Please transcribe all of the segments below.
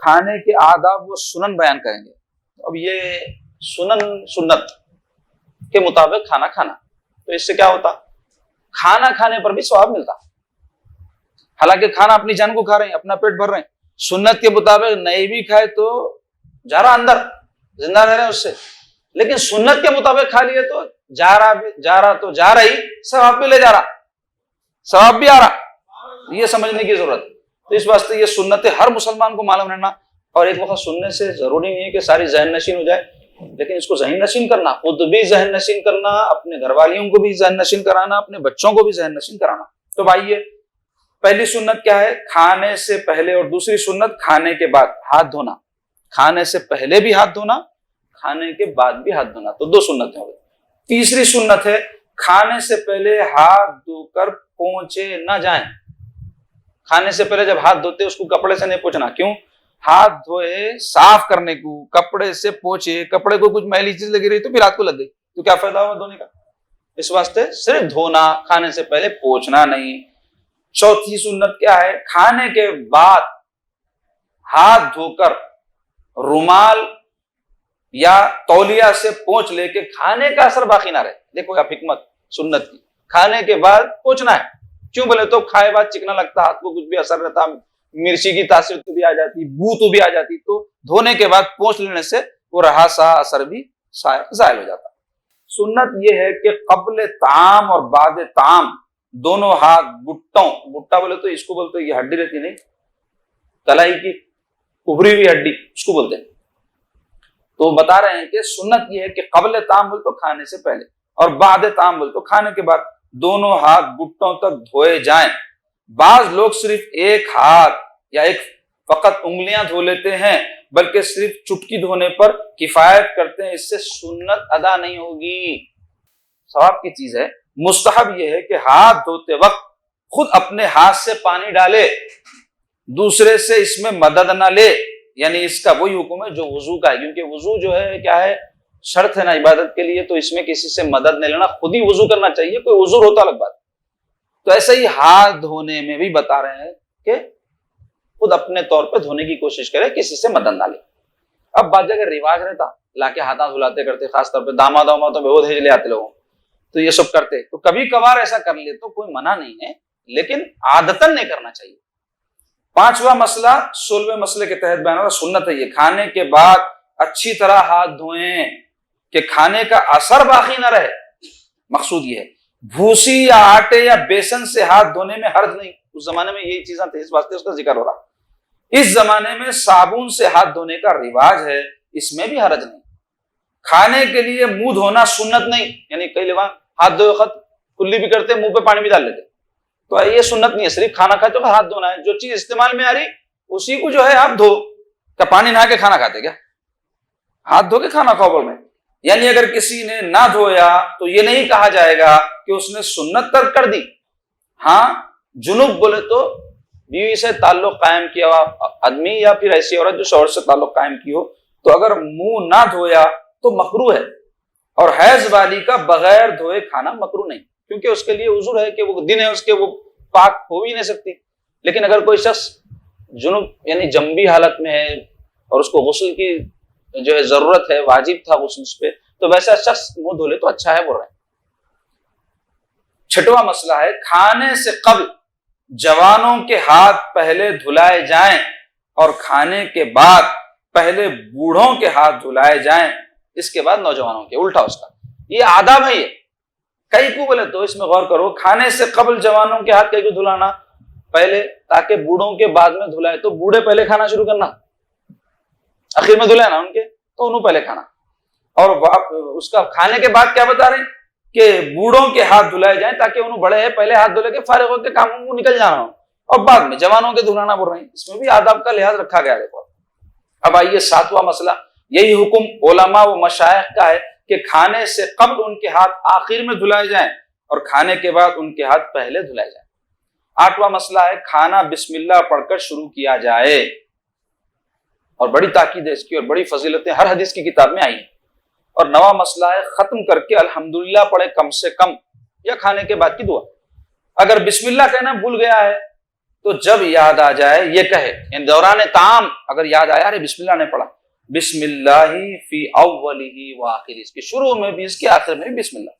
کھانے کے آداب و سنن بیان کریں گے. اب یہ سنت کے مطابق کھانا کھانا، تو اس سے کیا ہوتا؟ کھانا کھانے پر بھی ثواب ملتا. حالانکہ کھانا اپنی جان کو کھا رہے ہیں، اپنا پیٹ بھر رہے ہیں. سنت کے مطابق نہیں بھی کھائے تو جا رہا اندر، زندہ رہ رہے ہیں اس سے. لیکن سنت کے مطابق کھا لیے تو جا رہا ہی، ثواب بھی لے جا رہا، ثواب بھی آ رہا. یہ سمجھنے کی ضرورت ہے. تو اس واسطے یہ سنت ہر مسلمان کو معلوم رہنا. اور ایک وقت سننے سے ضروری نہیں ہے کہ ساری ذہن نشین ہو جائے، لیکن اس کو ذہن نشین کرنا، خود بھی ذہن نشین کرنا، اپنے گھر والیوں کو بھی ذہن نشین کرانا، اپنے بچوں کو بھی ذہن نشین کرانا. تو بھائی پہلی سنت کیا ہے؟ کھانے سے پہلے. اور دوسری سنت کھانے کے بعد ہاتھ دھونا. کھانے سے پہلے بھی ہاتھ دھونا، کھانے کے بعد بھی ہاتھ دھونا. تو 2 سنتیں ہو گئی. تیسری سنت ہے کھانے سے پہلے ہاتھ دھو کر پوچھے نہ جائیں. کھانے سے پہلے جب ہاتھ دھوتے اس کو کپڑے سے نہیں پوچھنا. کیوں؟ ہاتھ دھوئے صاف کرنے کو، کپڑے سے پوچھے، کپڑے کو کچھ میلی چیز لگی رہی تو پھر ہاتھ کو لگ گئی تو کیا فائدہ ہوا دھونے کا؟ اس واسطے صرف دھونا، کھانے سے پہلے پوچھنا نہیں. چوتھی سنت کیا ہے؟ کھانے کے بعد ہاتھ دھو کر رومال یا تولیہ سے پوچھ لے کے کھانے کا اثر باقی نہ رہے. دیکھو آپ حکمت سنت کی. کھانے کے بعد پوچھنا ہے. کیوں بولے تو کھائے بعد چکنا لگتا، ہاتھ کو کچھ بھی اثر رہتا، مرچی کی تاثیر تو بھی آ جاتی، بو تو بھی آ جاتی. تو دھونے کے بعد پوچھ لینے سے وہ رہا سا اثر بھی ظاہر ہو جاتا. سنت یہ ہے کہ قبل طعام اور بعد طعام دونوں ہاتھ گٹا بولے تو اس کو بولتے ہیں، یہ ہڈی رہتی نہیں، کلائی کی ابری ہوئی ہڈی، اس کو بولتے ہیں. تو بتا رہے ہیں کہ سنت یہ ہے کہ قبل طعام بولے تو کھانے سے پہلے، اور بعد طعام بولے تو کھانے کے بعد دونوں ہاتھ گٹوں تک دھوئے جائیں. بعض لوگ صرف ایک ہاتھ یا ایک فقط انگلیاں دھو لیتے ہیں، بلکہ صرف چٹکی دھونے پر کفایت کرتے ہیں. اس سے سنت ادا نہیں ہوگی. ثواب کی چیز ہے. مستحب یہ ہے کہ ہاتھ دھوتے وقت خود اپنے ہاتھ سے پانی ڈالے، دوسرے سے اس میں مدد نہ لے. یعنی اس کا وہی حکم ہے جو وضو کا ہے، کیونکہ وضو جو ہے کیا ہے؟ شرط ہے نا عبادت کے لیے. تو اس میں کسی سے مدد نہیں لینا، خود ہی وضو کرنا چاہیے. کوئی عذر ہوتا الگ بات. تو ایسے ہی ہاتھ دھونے میں بھی بتا رہے ہیں کہ خود اپنے طور پہ دھونے کی کوشش کرے، کسی سے مدد نہ لے. اب بعض جگہ رواج رہتا لا کے ہاتھ دھلاتے کرتے، خاص طور پہ داماد تو وہ دھیج لے آتے لوگوں، تو یہ سب کرتے. تو کبھی کبھار ایسا کر لے تو کوئی منع نہیں ہے، لیکن عادتاً نہیں کرنا چاہیے. 5واں مسئلہ 16ویں مسئلے کے تحت بیان ہو رہا. سنت ہے یہ کھانے کے بعد اچھی طرح ہاتھ دھوئیں کہ کھانے کا اثر باقی نہ رہے. مقصود یہ ہے بھوسی یا آٹے یا بیسن سے ہاتھ دھونے میں حرج نہیں. اس زمانے میں یہی چیزیں تھیں، اس واسطے اس کا ذکر ہو رہا. اس زمانے میں صابن سے ہاتھ دھونے کا رواج ہے، اس میں بھی حرج نہیں. کھانے کے لیے منہ دھونا سنت نہیں. یعنی کئی لوگ ہاتھ دھوئے وقت کلی بھی کرتے، منہ پہ پانی بھی ڈال لیتے. تو یہ سنت نہیں ہے. صرف کھانا کھاتے تو ہاتھ دھونا ہے. جو چیز استعمال میں آ رہی اسی کو جو ہے آپ دھو. کیا پانی نہا کے کھانا کھاتے؟ کیا ہاتھ دھو کے کھانا کھاؤ بول میں؟ یعنی اگر کسی نے نہ دھویا تو یہ نہیں کہا جائے گا کہ اس نے سنت ترک کر دی. ہاں جنوب بولے تو بیوی سے تعلق قائم کیا ہوا آدمی یا پھر ایسی عورت جو شوہر سے تعلق قائم کی ہو، تو اگر منہ نہ دھویا تو مکروہ ہے. اور حیض والی کا بغیر دھوئے کھانا مکروہ نہیں، کیونکہ اس کے لیے عذر ہے کہ وہ دن ہے اس کے، وہ پاک ہو ہی نہیں سکتی. لیکن اگر کوئی شخص جنوب یعنی جنبی حالت میں ہے اور اس کو غسل کی جو ہے ضرورت ہے، واجب تھا غسل اس پہ، تو ویسا شخص منہ دھو لے تو اچھا ہے بول رہے ہیں. 6واں مسئلہ ہے کھانے سے قبل جوانوں کے ہاتھ پہلے دھلائے جائیں اور کھانے کے بعد پہلے بوڑھوں کے ہاتھ دھلائے جائیں، اس کے بعد نوجوانوں کے. الٹا اس کا یہ آداب ہے. یہ کئی کو بولے تو اس میں غور کرو، کھانے سے قبل جوانوں کے ہاتھ کئی کو دھلانا پہلے، تاکہ بوڑھوں کے بعد میں دھلائے. تو بوڑھے پہلے کھانا شروع کرنا، آخر میں دھلائے نا ان کے، تو انہوں پہلے کھانا. اور اس کا کھانے کے بعد کیا بتا رہے ہیں کہ بوڑھوں کے ہاتھ دھلائے جائیں تاکہ انہوں بڑے ہیں پہلے ہاتھ دھلے کے فارغ ہو کے کاموں کو نکل جانا ہو، اور بعد میں جوانوں کے دھلانا بول رہے ہیں. اس میں بھی آداب کا لحاظ رکھا گیا. دیکھو اب آئیے 7واں مسئلہ. یہی حکم علماء و مشائخ کا ہے کہ کھانے سے قبل ان کے ہاتھ آخر میں دھلائے جائیں اور کھانے کے بعد ان کے ہاتھ پہلے دھلائے جائیں. 8واں مسئلہ ہے کھانا بسم اللہ پڑھ کر شروع کیا جائے، اور بڑی تاکید ہے اس کی اور بڑی فضیلتیں ہر حدیث کی کتاب میں آئی ہیں. اور 9واں مسئلہ ہے ختم کر کے الحمدللہ پڑھے کم سے کم، یا کھانے کے بعد کی دعا. اگر بسم اللہ کہنا بھول گیا ہے تو جب یاد آ جائے یہ کہے، یعنی دوران طعام اگر یاد آیا ارے بسم اللہ نے پڑھا، بسم اللہ فی اولہ و آخرہ، اس کے شروع میں بھی اس کے آخر میں بھی بسم اللہ۔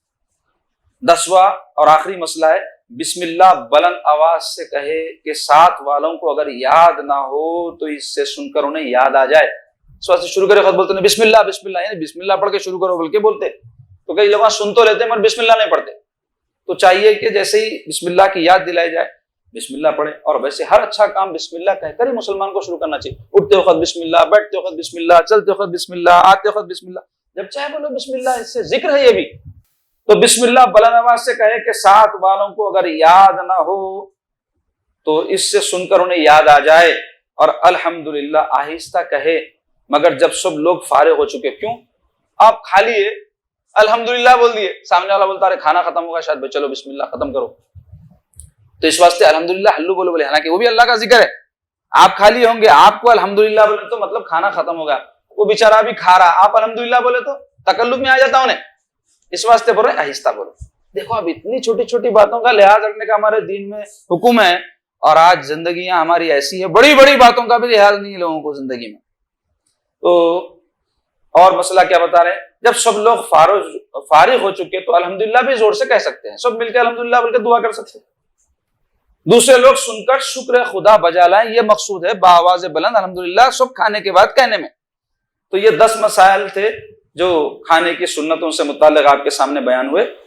10واں اور آخری مسئلہ ہے بسم اللہ بلند آواز سے کہے کہ ساتھ والوں کو اگر یاد نہ ہو تو اس سے سن کر انہیں یاد آ جائے۔ اس واسطے شروع کرے خود بولتے ہیں بسم اللہ بسم اللہ، یعنی بسم اللہ پڑھ کے شروع کرو بلکہ بولتے، تو کئی لوگ سن تو لیتے ہیں مگر بسم اللہ نہیں پڑھتے۔ تو چاہیے کہ جیسے ہی بسم اللہ کی یاد دلائی جائے بسم اللہ پڑھے، اور ویسے ہر اچھا کام بسم اللہ کہہ کر ہی مسلمان کو شروع کرنا چاہیے۔ اٹھتے وقت بسم اللہ، بیٹھتے وقت بسم اللہ، چلتے وقت بسم اللہ، آتے وقت بسم اللہ، جب چاہے بولو بسم اللہ، اس سے ذکر ہے یہ بھی۔ تو بسم اللہ بلند آواز سے کہے کہ ساتھ والوں کو اگر یاد نہ ہو تو اس سے سن کر انہیں یاد آ جائے، اور الحمدللہ آہستہ کہے مگر جب سب لوگ فارغ ہو چکے۔ کیوں؟ آپ کھا لیے الحمدللہ بول دیے، سامنے والا بولتا ہے کھانا ختم ہوگا شاید، چلو بسم اللہ ختم کرو، تو اس واسطے الحمدللہ ہلو بولو بولے، حالانکہ وہ بھی اللہ کا ذکر ہے۔ آپ کھا لیے ہوں گے، آپ کو الحمدللہ بولے تو مطلب کھانا ختم ہوگا، وہ بیچارہ بھی کھا رہا، آپ الحمدللہ بولے تو تکلف میں آ جاتا انہیں، اس واسطے بول رہے آہستہ بولو۔ دیکھو اب اتنی چھوٹی چھوٹی باتوں کا لحاظ رکھنے کا ہمارے دین میں حکم ہے، اور آج زندگیاں ہماری ایسی ہے بڑی بڑی باتوں کا بھی لحاظ نہیں ہے لوگوں کو زندگی میں۔ تو اور مسئلہ کیا بتا رہے ہیں، جب سب لوگ فارغ ہو چکے تو الحمدللہ بھی زور سے کہہ سکتے ہیں، سب مل کے الحمدللہ بول کے دعا کر سکتے ہیں، دوسرے لوگ سن کر شکر خدا بجا لائیں، یہ مقصود ہے بآواز بلند الحمدللہ سب کھانے کے بعد کہنے میں۔ تو یہ 10 مسائل تھے جو کھانے کی سنتوں سے متعلق آپ کے سامنے بیان ہوئے۔